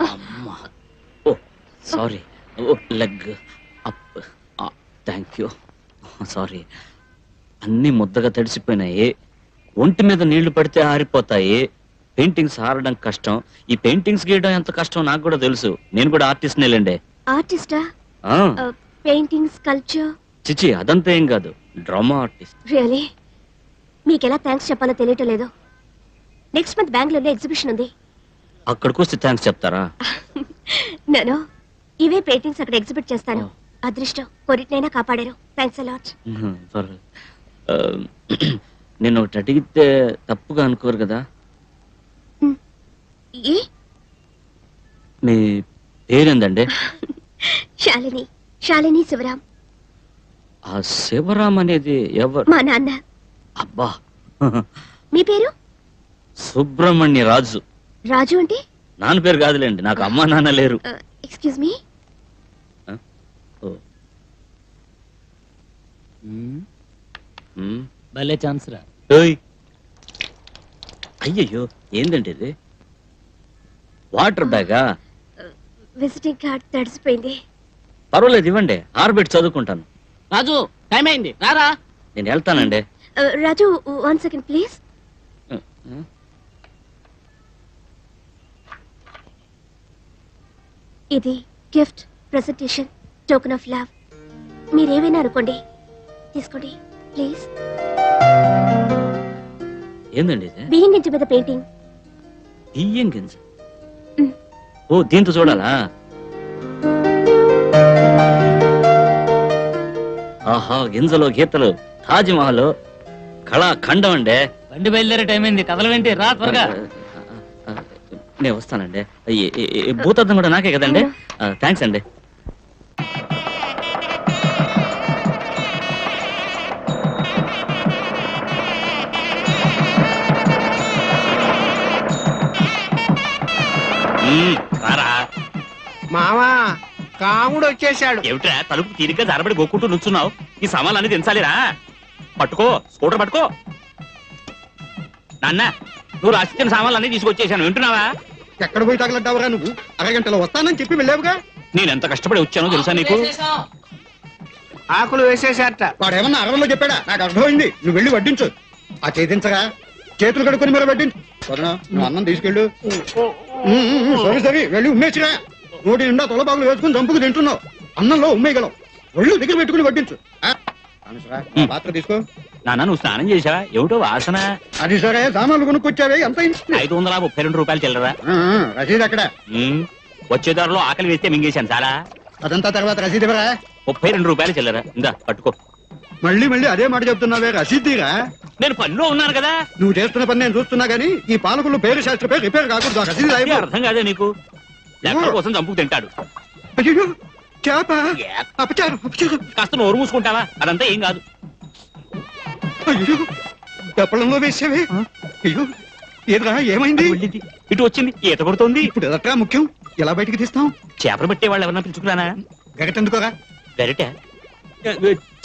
అమ్మా oh sorry oh leg up thank you sorry. అన్నీ ముద్దగా తడిసిపోయినాయి. ఒంటి మీద నీళ్లు పడితే ఆరిపోతాయి. పెయింటింగ్స్ ఆరడం కష్టం. ఈ పెయింటింగ్స్ గీయడం ఎంత కష్టం నాకు కూడా తెలుసు. నేను కూడా ఆర్టిస్ట్ నేలండి. ఆర్టిస్టా? Painting, sculpture? చిచి అదంతా ఏం కాదు, డ్రామా ఆర్టిస్ట్. రియలీ? మీకు ఎలా థ్యాంక్స్ చెప్పాలో తెలియటం లేదు. నెక్స్ట్ మంత్ బెంగళూరులో ఎగ్జిబిషన్ ఉంది. అక్కడికి వస్తే థ్యాంక్స్ చెప్తారా? నేను ఇవే పెయింటింగ్స్ అక్కడ ఎగ్జిబిట్ చేస్తాను. అదృష్టం కొరిటినైనా కాపాడారు. Thanks a lot. నేను ఒకటి అడిగితే తప్పుగా అనుకోరు కదా? మీ పేరేందండి? శాలిని. శాలిని శివరాం. ఆ శివరాం అనేది ఎవరు? మా నాన్న. అబ్బా. మీ పేరు? సుబ్రహ్మణ్య రాజు. రాజు అంటే నాన్న పేరు కాదులేండి, నాకు అమ్మా నాన్న లేరు. Excuse me. భలే ఛాన్స్ రా. అయ్యయ్యో ఏందండి ఇది? వాటర్ బ్యాగా? విజిటింగ్ కార్డ్ తడిసిపోయింది. పర్వాలేదు ఇవ్వండి, ఆర్బిట్ చదువుకుంటాను. రాజు టైం అయింది రారా. నేను వెళ్తానండి. రాజు 1 సెకండ్ ప్లీజ్. ఇది gift presentation, token of love. మీరేమైనా అనుకోండి, తీసుకోండి ప్లీజ్. ఏందండి ఇది? బియ్యం గింజ మీద పెయింటింగ్. బియ్యం గింజ? ఓ దీంతో చూడాలా? ఆహా, గింజలో గీతలు, తాజ్ మహల్, కళాఖండం అండి. బండి బయలుదేరే టైం అయింది, కదలవేంటి, రా త్వరగా. నేను వస్తానండి. భూతద్దం కూడా నాకే కదండి. థ్యాంక్స్ అండి. మామా కాముడు వచ్చేసాడు. ఏమిట్రా తలుపు తీరిగ్గా జారబడి గోక్కుంటూ నుంచున్నావు? ఈ సామాన్లన్నీ దించాలిరా. పట్టుకో, స్కూటర్ పట్టుకో. నాన్న, నువ్వు రాసిచ్చిన సామాన్లన్నీ తీసుకొచ్చేసాను, వింటున్నావా? ఎక్కడ పోయి తగలడ్డావురా నువ్వు? అరగంటలో వస్తానని చెప్పి వెళ్ళావుగా. నేను ఎంత కష్టపడి వచ్చానో తెలుసా నీకు? ఆకులు వేసేసారట. వాడు ఏమన్నా అరవలో చెప్పాడా? నాకు అర్థమైంది. నువ్వు వెళ్ళి వడ్డించు. ఆ చేతించగా చేతులు కడుక్కొని మరి వడ్డించు. నువ్వు అన్నం తీసుకెళ్ళు. సరే సరే వెళ్ళి ఉమ్మేసిరా. నోటి నిండా తొలబాగులు వేసుకుని దంపుకు తింటున్నావు. అన్నంలో ఉమ్మేయగలవు. ఒళ్ళు దగ్గర పెట్టుకుని వడ్డించు. పాత్ర తీసుకో. నాన్న నువ్వు స్నానం చేసావా? ఏమిటో వాసన. అది సరే, సామాన్లు కొనుక్కొచ్చావే, ఎంత 532 రూపాయలు చిల్లరా. రసీదు అక్కడ. వచ్చే దారిలో ఆకలి వేస్తే మింగేశాను చాలా. అదంతా తర్వాత రసీదు ఇవ్వరా. 32 రూపాయలు చిల్లరా. ఇందా పట్టుకో. మళ్ళీ మళ్ళీ అదే మాట చెప్తున్నావే, రసీదురా. నేను పనిలో ఉన్నాను కదా. నువ్వు చేస్తున్న పని నేను చూస్తున్నా గానీ ఈ పాలకులు పేరు శాస్త్ర పేరు రిపేర్ కాకూడదు. రసీదు అర్థం కాదే నీకు? లెక్కల కోసం చంపుకు తింటాడు. అయ్యో చేప, అపచారం అపచారం. కాస్త నోరు మూసుకుంటావా? అదంతా ఏం కాదు. అయ్యో దప్పడంలో వేసావే. అయ్యో ఏదరా ఏమైంది? ఇటు వచ్చింది, ఈత కొడుతోంది. ఇప్పుడు ఎదట్రా ముఖ్యం, ఎలా బయటికి తీస్తాం? చేపలు పట్టే వాళ్ళు ఎవరన్నా పిలుచుకురానా? గరిటెందుకోరా? గరిట?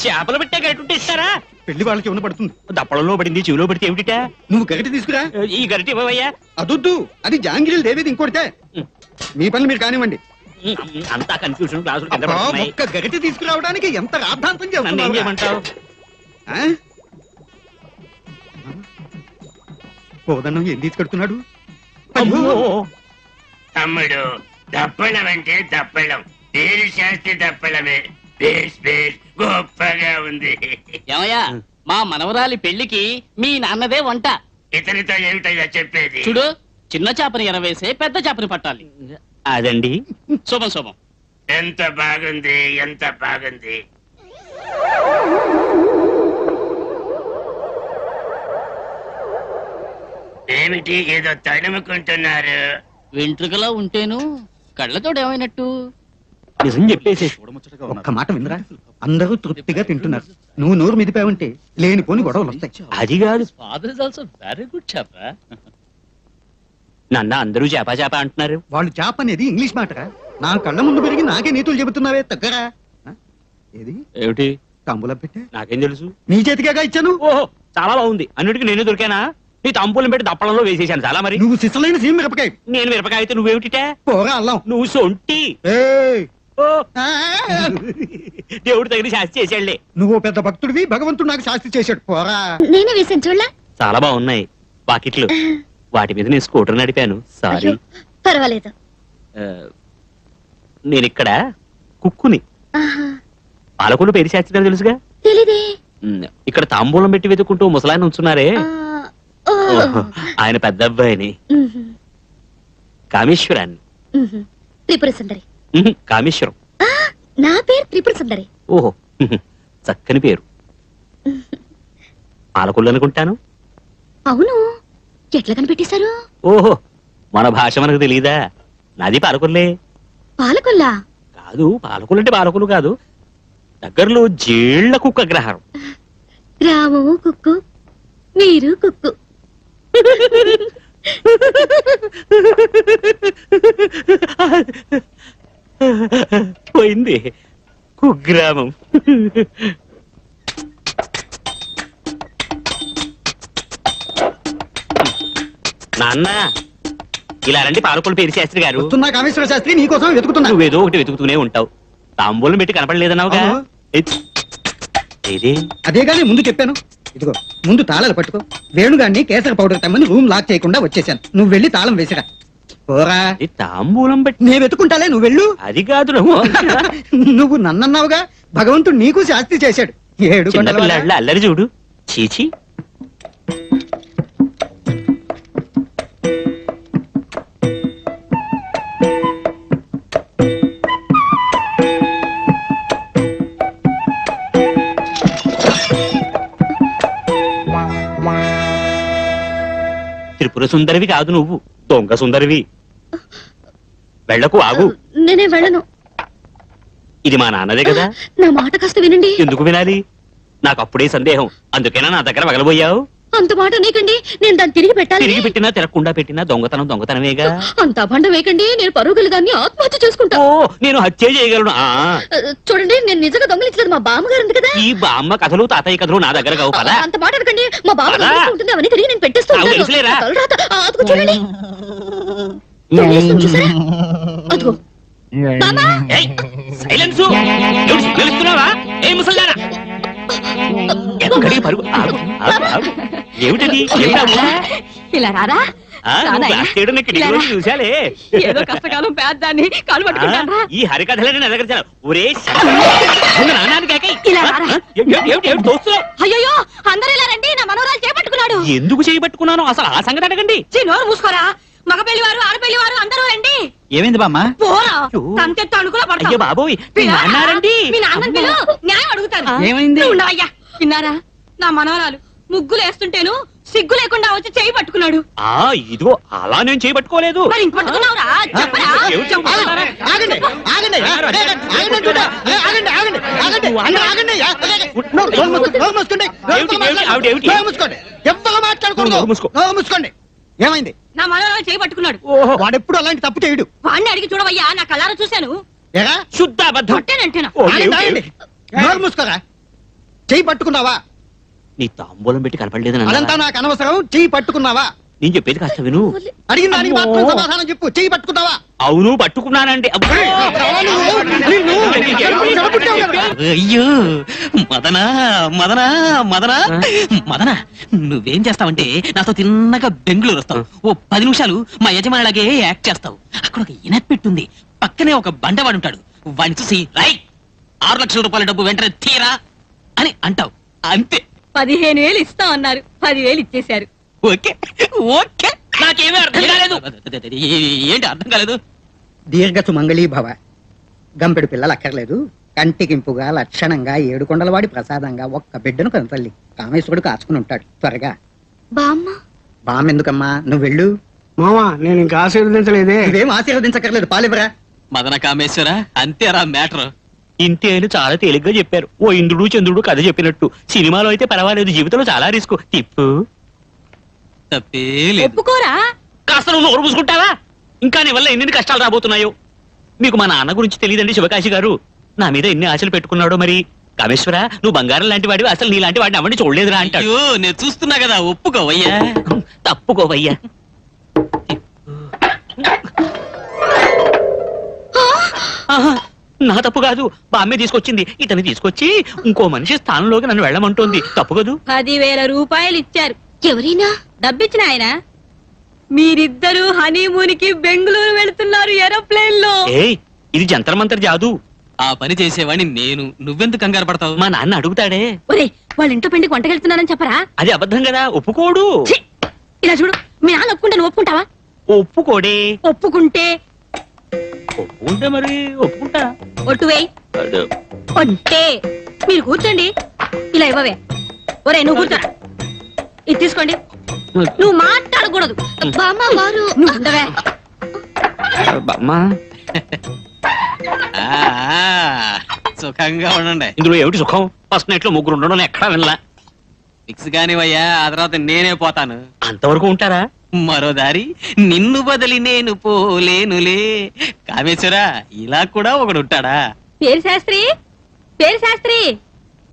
చేపలు పెట్టే గరిట ఉంటే ఇస్తారా? పెళ్లి వాళ్ళకి ఉన్న పడుతుంది. దప్పడంలో పడింది, చెవిలో పడితే ఏమిటిటా? నువ్వు గరిట తీసుకురా. ఈ గరిట ఇవ్వవయ్యా. అదొద్దు, అది జాంగిరీలు దేవేది ఇంకోటితే. మీ పనులు మీరు కానివ్వండి. అంతా కన్ఫ్యూజన్. క్లాసులు ఒక్క గరిట తీసుకురావడానికి ఎంత రాద్ధాంతం నన్ను ఏం చేయమంటావు? కోదన్నం ఏం తీసుకెడుతున్నాడు? తమ్ముడు, దప్పలం అంటే దప్పలం, పేరు శాస్త్రి దప్పలమే. బేస్ బేస్ గొప్పగా ఉంది. ఏమయ్యా, మా మనవరాలి పెళ్లికి మీ నాన్నదే వంట. ఇతనితో ఏమిటయ్యా చెప్పేది? చూడు, చిన్న చేపని ఎనవేసే, పెద్ద చేపని పట్టాలి. అదండి. శుభం శుభం. ఎంత బాగుంది, ఎంత బాగుంది. ఏమిటి ఏదో తడుముకుంటున్నారు? వెంట్రుకలా ఉంటేను కళ్ళతోడు ఏమైనట్టు? నిజం చెప్పేసి ఒక్క మాట వినరా, అందరూ తృప్తిగా తింటున్నారు. నువ్వు నోరు మిదిపావంటే లేనిపోని గొడవలు వస్తాయి. అది కాదు. Father is also very good చేప. నాన్న అందరూ చేప చేప అంటున్నారు. వాళ్ళు చేప అనేది ఇంగ్లీష్ మాటరా. నా కళ్ళ ముందు పెరిగి నాకే నీతులు చెబుతున్నావే, తగ్గరా. ఏది ఏమిటి? తాంబూలం పెట్టే. నాకేం తెలుసు? నీ చేతికేగా ఇచ్చాను. ఓహో చాలా బాగుంది. అన్నిటికీ నేనే దొరికానా? నీ తాంబూలం పెట్టి దప్పడంలో వేసేసాను చాలా మరి. నువ్వు సిసలైన సీమ మిరపకాయ. నేను మిరపకాయ అయితే నువ్వేమిటిటే? పోరా అల్లం. నువ్వు సొంటి. ఏయ్! ఓ, ఆ! దేవుడు తగిన శాస్తి చేసాడులే. నువ్వు పెద్ద భక్తుడివి, భగవంతుడు నాకు శాస్తి చేశాడు. పోరా. నేనే వేసాను చూడలా. చాలా బాగున్నాయి వాకిట్లు. వాటి మీద నేను స్కూటర్ నడిపాను. సారీ. అయ్యో, పర్వాలేదు. నేను ఇక్కడ కుక్కుని. ఆహా, పాలకులు పేరు శాస్త్రి గారు తెలుసుగా. తెలీదే. ఇక్కడ తాంబూలం పెట్టి వెతుక్కుంటూ ముసలాయన ఉంచున్నారే, ఆ, ఓ. ఆయన పెద్ద అబ్బాయిని. మ్హూ, కామేశ్వరాన్ని. మ్హూ. త్రిపుర సుందరి. కామేశ్వరం. ఆ, నా పేరు త్రిపుర సుందరి. ఓహో, చక్కని పేరు. పాలకుళ్ళు అనుకుంటాను. అవును, ఎట్లా కనిపెట్టేశారు? ఓహో, మన భాష మనకు తెలియదా? నాది పాలకుల్లే. పాలకొల్లా? కాదు, పాలకులు అంటే పాలకులు కాదు, దగ్గరలో జేళ్ల కుక్క అగ్రహారం. రాము కుక్కు, మీరు కుక్కు. పోయింది కుగ్రామం. నాన్న, ఇలా రండి పాలకులు పేరు శాస్త్రి గారు. వస్తున్నా కామేశ్వర శాస్త్రి, నీకోసం వెతుకుతున్నా. నువ్వేదో ఒకటి వెతుకుతూనే ఉంటావు. తాంబూలం పెట్టి కనపడలేదన్నావుగా. అవును. ఏది? అదే గానీ ముందు చెప్పాను. ఇదిగో ముందు తాళాలు పట్టుకో. వేణుగాన్ని కేసర పౌడర్ తెమ్మని రూమ్ లాక్ చేయకుండా వచ్చేసాను. నువ్వు వెళ్ళి తాళం వేసిరా. పోరా. ఇది తాంబూలం పెట్టి. నేను వెతుకుంటాలే, నువ్వు వెళ్ళు. అది కాదు నువ్వు. నువ్వు నన్నన్నావుగా, భగవంతుడు నీకు శాస్తి చేశాడు. ఏడు కొండల వాడా. చిన్నపిల్లాడిలా అల్లరి చూడు. చీచి. త్రిపుర సుందరివి కాదు నువ్వు, దొంగ సుందరివి. వెళ్ళకు, ఆగు. నేనే వెళ్ళను. ఇది మా నాన్నదే కదా. నా మాట కాస్త వినండి. ఎందుకు వినాలి? నాకు అప్పుడే సందేహం, అందుకేనా నా దగ్గర వగలబోయావు? అంత మాట నీకండి, నేను దాన్ని తిరిగి పెట్టాలి. తిరిగి పెట్టినా తిరగకుండా పెట్టినా దొంగతనం దొంగతనమేగా. అంత అభండం వేయకండి, నేను పరుగులు దాన్ని ఆత్మహత్య చేసుకుంటా. ఓ, నేను హత్య చేయగలను. చూడండి, నేను నిజంగా దొంగలించలేదు, మా బామ్మగారు ఉంది కదా. ఈ బామ్మ కథలు తాతయ్య కథలు నా దగ్గర కావు కదా. అంత మాట అనకండి, మా బామ్మ పద. దొంగలిస్తూ ఉంటుంది, అవన్నీ తిరిగి నేను పెట్టేస్తూ నాకు ఉంటాను. తెలుసులేరా? ఆ తలరాత, అదిగో చూడండి. దొంగిలిస్తాం చూసారా? అదిగో. బామ్మా! ఏయ్, సైలెన్స్. తెలుస్తున్నావా? ఏ ముసల్దారా, ఎక్కడికి పరుగు? ఆగు, ఆగు, ఆగు. ఏమిటది? ఏమిటావు? ఇలా రారా? చూసాలే. ఏదో కష్టకాలం పేద్దాన్ని కాలు పట్టుకుంటారా? ఈ హరికథలని నా దగ్గర చాలా. ఒరే నాన్నకి ఇలా రారా? అయ్యో, అందరూ ఇలా రండి, నా మనవరాలు చేపట్టుకున్నాడు. ఎందుకు చేయబట్టుకున్నాను అసలు ఆ సంగతి అడగండి. నోరు మూసుకోరా. మగ పెళ్లి వారు ఆడపెళ్లి వారు అందరూ రండి. ఏమైంది బామ్మ? పోరా, అయ్యో. తంతెత్తు అణుకులో పడతావు. అయ్యో బాబోయ్, మీ నాన్నారండి. మీ నాన్నని పిలు, న్యాయం అడుగుతాను. ఏమైంది? నువ్వు ఉండవయ్యా. విన్నారా? నా మనవరాలు ముగ్గులు వేస్తుంటేను సిగ్గు లేకుండా వచ్చి చేయి పట్టుకున్నాడు. ఇదిగో అలా నేను చేయబట్టుకోలేదు. మరి ఇంక పట్టుకున్నావురా? చెప్పరా? ఎవరు చెప్పమంటారా? ఆగండి, ఆగండి, ఆగండి, అంటున్నా. ఆగండి, ఆగండి, ఆగండి, అందరూ ఆగండి. నోరు మూసుకోండి, నోరు మూసుకోండి, ఏమిటి, ఏమిటి, ఆవిడ ఏమిటి? నోరు మూసుకోండి. ఎవ్వరూ మాట్లాడకూడదు. నోరు మూసుకో. నోరు మూసుకోండి. ఏమైంది? నా మనవరాలు చేయి పట్టుకున్నాడు. వాడెప్పుడు అలాంటి తప్పు చేయడు. వాడిని అడిగి చూడవయ్యా, నా కళ్ళారా చూశాను. ఏరా? శుద్ధ అబద్ధం. కొట్టేనంటేనా? ఓ, ఆగండి, ఏమిటి, ఆగండి. నోరు మూసుకోరా. చెయ్యి పట్టుకున్నావా? నీ తాంబూలం పెట్టి కనపడలేదని అదంతా నాకు అనవసరం. చెయ్యి పట్టుకున్నావా? నేను చెప్పేది కాస్త విను. అడిగిన దానికి మాత్రం సమాధానం చెప్పు. చెయ్యి పట్టుకున్నావా? అవును, పట్టుకున్నానండి. అబ్బో. అయ్యో, మదనా మదనా మదనా మదనా, నువ్వేం చేస్తావంటే నాతో తిన్నగా బెంగళూరు వస్తావు. ఓ 10 నిమిషాలు మా యజమానిలాగే యాక్ట్ చేస్తావు. అక్కడ ఒక ఇనపెట్టుంది, పక్కనే ఒక బండవాడు ఉంటాడు. వాడిని చూసి రై 6 లక్షల రూపాయల డబ్బు వెంటనే తీరా అని అంటావు. అంతే. 15,000 ఇస్తా అన్నారు, 10,000 ఇచ్చేశారు. Okay okay. నాకేమీ అర్థం కాలేదు. ఏంటి అర్థం కాలేదు? దీర్ఘ సుమంగళీ భవ. గంపెడు పిల్లలు అక్కర్లేదు. కంటికింపుగా లక్షణంగా 7 కొండలవాడి ప్రసాదంగా ఒక్క బిడ్డను కనతల్లి కామేశ్వరుడు కాచుకుని ఉంటాడు. త్వరగా. బామ్మ, బామ్మ ఎందుకమ్మా, నువ్వు వెళ్ళు. మామా, నేను ఇంకా ఆశీర్వదించలేదే. ఇవేం ఆశీర్వదించక్కర్లేదు, పాలివరా. మదన కామేశ్వర, అంతేరా మ్యాటర్. ఇంతే అని చాలా తేలిగ్గా చెప్పారు. ఓ ఇంద్రుడు చంద్రుడు కథ చెప్పినట్టు. సినిమాలో అయితే పర్వాలేదు, జీవితంలో చాలా రిస్క్. తిప్పు. తప్పే లేదు. ఒప్పుకోరా? కాస్త నువ్వు నోరు పూసుకుంటావా? ఇంకా నీ వల్ల ఎన్ని కష్టాలు రాబోతున్నాయో. మీకు మా నాన్న గురించి తెలియదండి శివకాశి గారు. నా మీద ఎన్ని ఆశలు పెట్టుకున్నాడో మరి. కామేశ్వర నువ్వు బంగారం లాంటి వాడివి, అసలు నీ లాంటి వాడిని అవ్వండి చూడలేదురా అంటాడు. అయ్యో నేను చూస్తున్నా కదా, ఒప్పుకోవయ్యా. తప్పుకోవయ్యా. ఆహా, నా తప్పు కాదు, బామ్మే తీసుకొచ్చింది. ఇతన్ని తీసుకొచ్చి ఇంకో మనిషి స్థానంలోకి నన్ను వెళ్ళమంటోంది. తప్పు కదూ? 10,000 రూపాయలు ఇచ్చారు. ఎవరైనా డబ్బిచ్చిన ఆయన. మీరిద్దరూ హనీమూన్కి బెంగళూరు వెళుతున్నారు ఏరోప్లేన్ లో. ఏయ్, ఇది జంతర్ మంతర్ జాదు. ఆ పని చేసేవాడిని నేను, నువ్వెందుకు కంగారు పడతావు? మా నాన్న అడుగుతాడే. ఒరే, వాళ్ళ ఇంట్లో పెండికి వంటకెళ్తున్నారని చెప్పరా? అది అబద్ధం కదా, ఒప్పుకోడు. ఛీ! ఇలా చూడు, మీ నాన్న ఒప్పుకుంటే నువ్వు ఒప్పుకుంటావా? ఒప్పుకోడే. ఒప్పుకుంటే ఒప్పుకుంటే మరి ఒప్పుకుంటా. ఒట్టు వేయి. అదే. ఒట్టే. మీరు కూర్చోండి. ఇలా ఇవ్వవే. ఒరే నువ్వు కూర్చోరా. ఇది తీసుకోండి. నువ్వు మాట్లాడకూడదు. బామ్మ వారు నువ్వు ఉండవే. అమ్మా, ఆ, సుఖంగా ఉండండి. ఇందులో ఏమిటి సుఖం? ఫస్ట్ నైట్ లో ముగ్గురు ఉండడం ఎక్కడా వినలా. ఫిక్స్ కానివయ్యా, ఆ తర్వాత నేనే పోతాను. అంతవరకు ఉంటారా? మరో దారి నిన్ను బదిలి నేను పోలేనులే. కామేశ్వరా, ఇలా కూడా ఒకడు ఉంటాడా? పేరు శాస్త్రి, పేరు శాస్త్రి,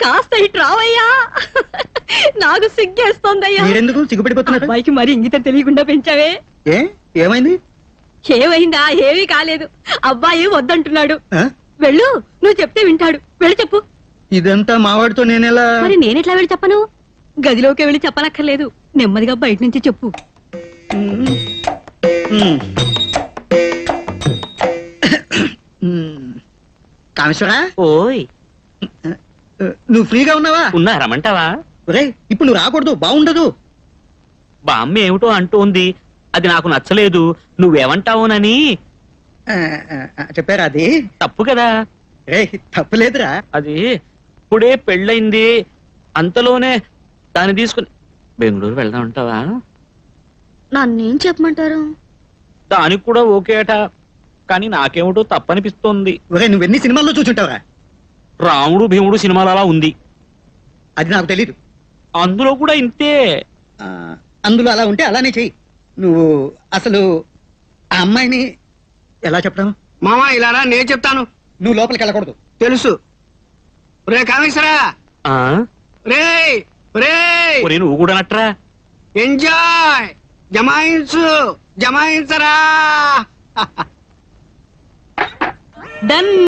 కాస్త ఇటు రావయ్యా. నాకు సిగ్గేస్తోందయ్యా. మీరెందుకు సిగ్గుపడిపోతున్నారు? అబ్బాయికి మరి ఇంగితం తెలియకుండా పెంచావే. ఏమైంది? ఏమైందా? ఏమీ కాలేదు. అబ్బాయి వద్దంటున్నాడు. ఆ? వెళ్ళు, నువ్వు చెప్తే వింటాడు. వెళ్ళి చెప్పు. ఇదంతా మావాడితో నేనెలా? మరి నేనెట్లా వెళ్ళి చెప్పను? గదిలోకి వెళ్ళి చెప్పనక్కర్లేదు, నెమ్మదిగా బయట నుంచి చెప్పు. కామేశ్వరా, ఓయ్, నువ్వు ఫ్రీగా ఉన్నావా? ఉన్నా, రమ్మంటావా? రే, ఇప్పుడు నువ్వు రాకూడదు, బాగుండదు. బామ్మ ఏమిటో అంటూ ఉంది, అది నాకు నచ్చలేదు. నువ్వేమంటావునని. చెప్పారా? అది తప్పు కదా. రే, తప్పులేదురా. అది ఇప్పుడే పెళ్ళయింది, అంతలోనే దాన్ని తీసుకుని బెంగళూరు వెళ్దాం అంటావా? నన్నేం చెప్పమంటారు? దానికి కూడా ఓకే అట, కానీ నాకేమిటో తప్పనిపిస్తోంది. ఒరే, నువ్వెన్ని సినిమాల్లో చూసుంటావురా? రాముడు భీముడు సినిమాలు అలా ఉంది, అది నాకు తెలీదు. అందులో కూడా ఇంతే. అందులో అలా ఉంటే అలానే చెయ్యి. నువ్వు అసలు ఆ అమ్మాయిని ఎలా చెప్పడం? మామా ఇలారా, నేను చెప్తాను. నువ్వు లోపలికి వెళ్ళకూడదు. తెలుసు. రే కామేశ్వరా, ఆ రే రే, ఒరే, నువ్వు కూడా నట్రా. ఎంజాయ్, జమాయించు, జమాయించరా. డన్.